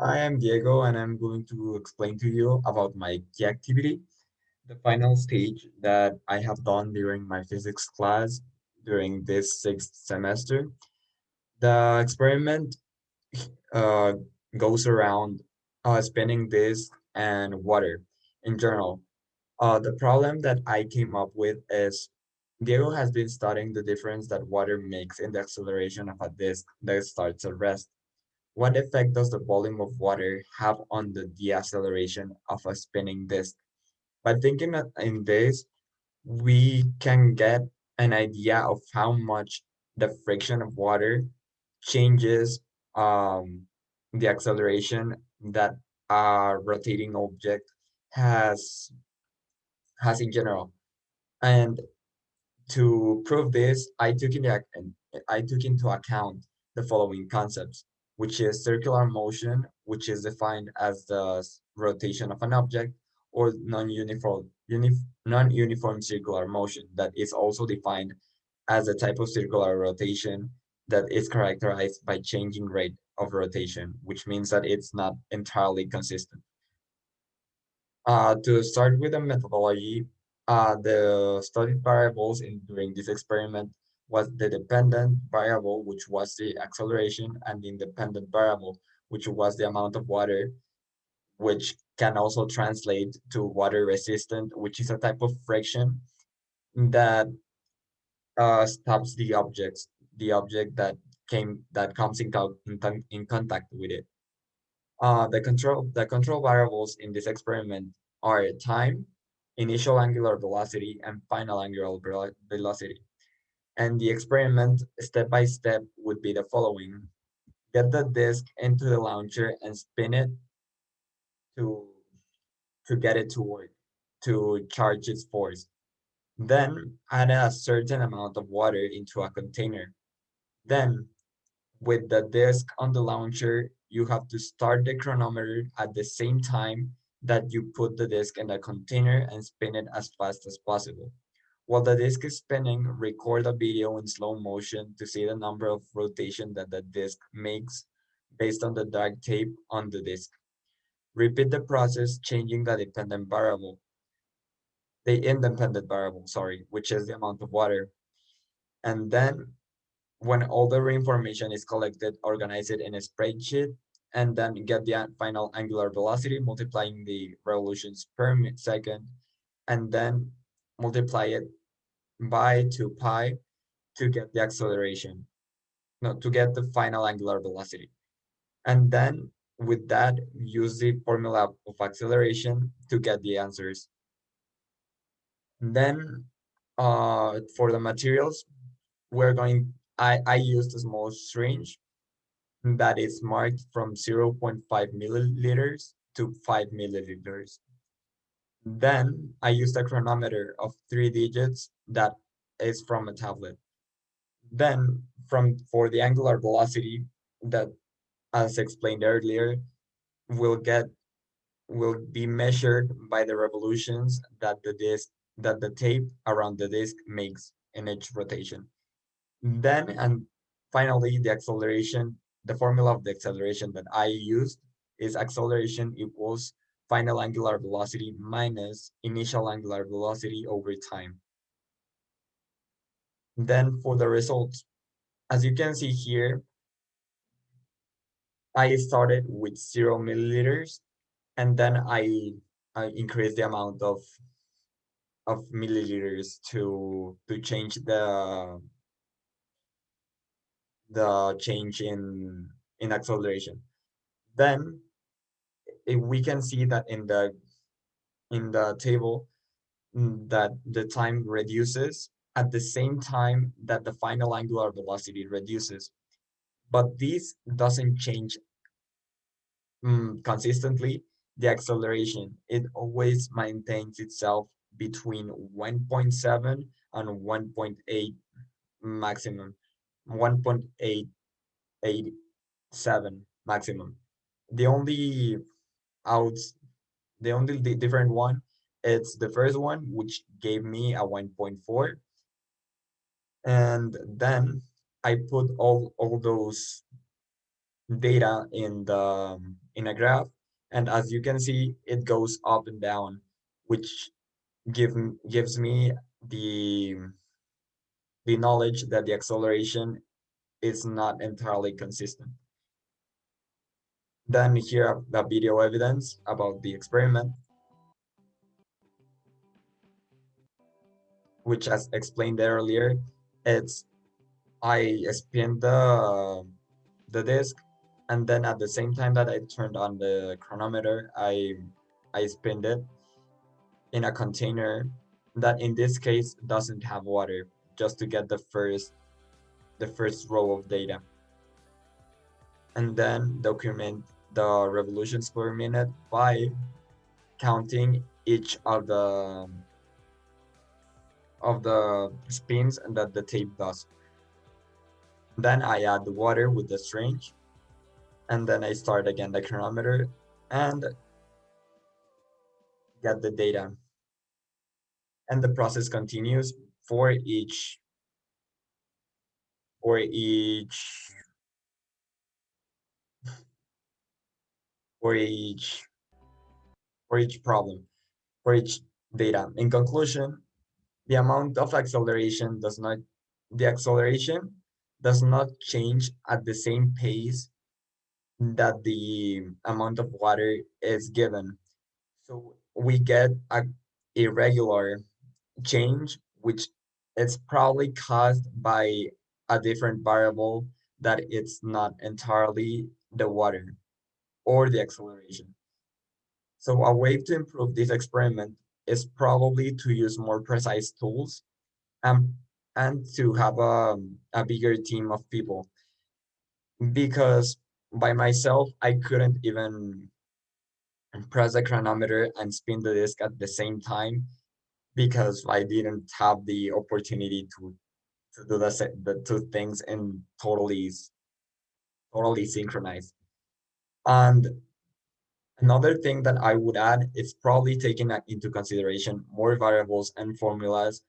Hi, I'm Diego, and I'm going to explain to you about my key activity, the final stage that I have done during my physics class during this sixth semester. The experiment uh, goes around spinning disk and water in general. The problem that I came up with is Diego has been studying the difference that water makes in the acceleration of a disk that starts at rest. What effect does the volume of water have on the deceleration of a spinning disk? By thinking in this, we can get an idea of how much the friction of water changes the acceleration that a rotating object has has in general. And to prove this, I took into account the following concepts, which is circular motion, which is defined as the rotation of an object, or non-uniform circular motion, that is also defined as a type of circular rotation that is characterized by changing rate of rotation, which means that it's not entirely consistent. To start with the methodology, the studied variables during this experiment was the dependent variable, which was the acceleration, and the independent variable, which was the amount of water, which can also translate to water resistant, which is a type of friction that stops the object that comes in contact with it. The control variables in this experiment are time, initial angular velocity, and final angular velocity. And the experiment, step by step, would be the following. Get the disk into the launcher and spin it to, to get it to work, to charge its force. Then add a certain amount of water into a container. Then with the disk on the launcher, you have to start the chronometer at the same time that you put the disk in the container and spin it as fast as possible. While the disk is spinning, record a video in slow motion to see the number of rotation that the disk makes based on the dark tape on the disk. Repeat the process, changing the independent variable, sorry, which is the amount of water. And then when all the information is collected, organize it in a spreadsheet, and then get the final angular velocity, multiplying the revolutions per second, and then multiply it by 2 pi to get the acceleration, no, to get the final angular velocity. And then with that, use the formula of acceleration to get the answers. And then for the materials, I used a small syringe that is marked from 0.5 milliliters to 5 milliliters. Then I used a chronometer of 3 digits that is from a tablet. Then for the angular velocity that, as explained earlier, will get will be measured by the revolutions that the tape around the disk makes in each rotation. Then and finally, the formula of the acceleration that I used is acceleration equals final angular velocity minus initial angular velocity over time. Then for the results, as you can see here, I started with 0 milliliters, and then I increased the amount of milliliters to change the change in acceleration. Then we can see that in the table, that the time reduces at the same time that the final angular velocity reduces. But this doesn't change consistently the acceleration. It always maintains itself between 1.7 and 1.8 maximum, 1.887 maximum. The only outs, the only different one, it's the first one, which gave me a 1.4. And then I put all those data in a graph, and as you can see, it goes up and down, which gives me the the knowledge that the acceleration is not entirely consistent. Then here are the video evidence about the experiment, which as explained earlier, it's I spin the disk, and then at the same time that I turned on the chronometer, I spinned it in a container that in this case doesn't have water, just to get the first row of data, and then document the revolutions per minute by counting each of the spins that the tape does. Then I add the water with the syringe, and then I start again the chronometer and get the data. And the process continues for for each for each for each problem, for each data. In conclusion, the amount of acceleration does not the acceleration does not change at the same pace that the amount of water is given. So we get a irregular change, which is probably caused by a different variable that it's not entirely the water or the acceleration. So a way to improve this experiment is probably to use more precise tools and to have a bigger team of people, because by myself I couldn't even press the chronometer and spin the disk at the same time because I didn't have the opportunity to do the two things and totally synchronized. And another thing that I would add is probably taking into consideration more variables and formulas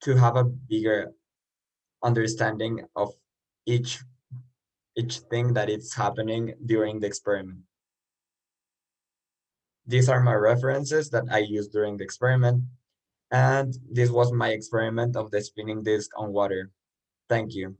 to have a bigger understanding of each each thing that is happening during the experiment. These are my references that I used during the experiment, and this was my experiment of the spinning disk on water. Thank you.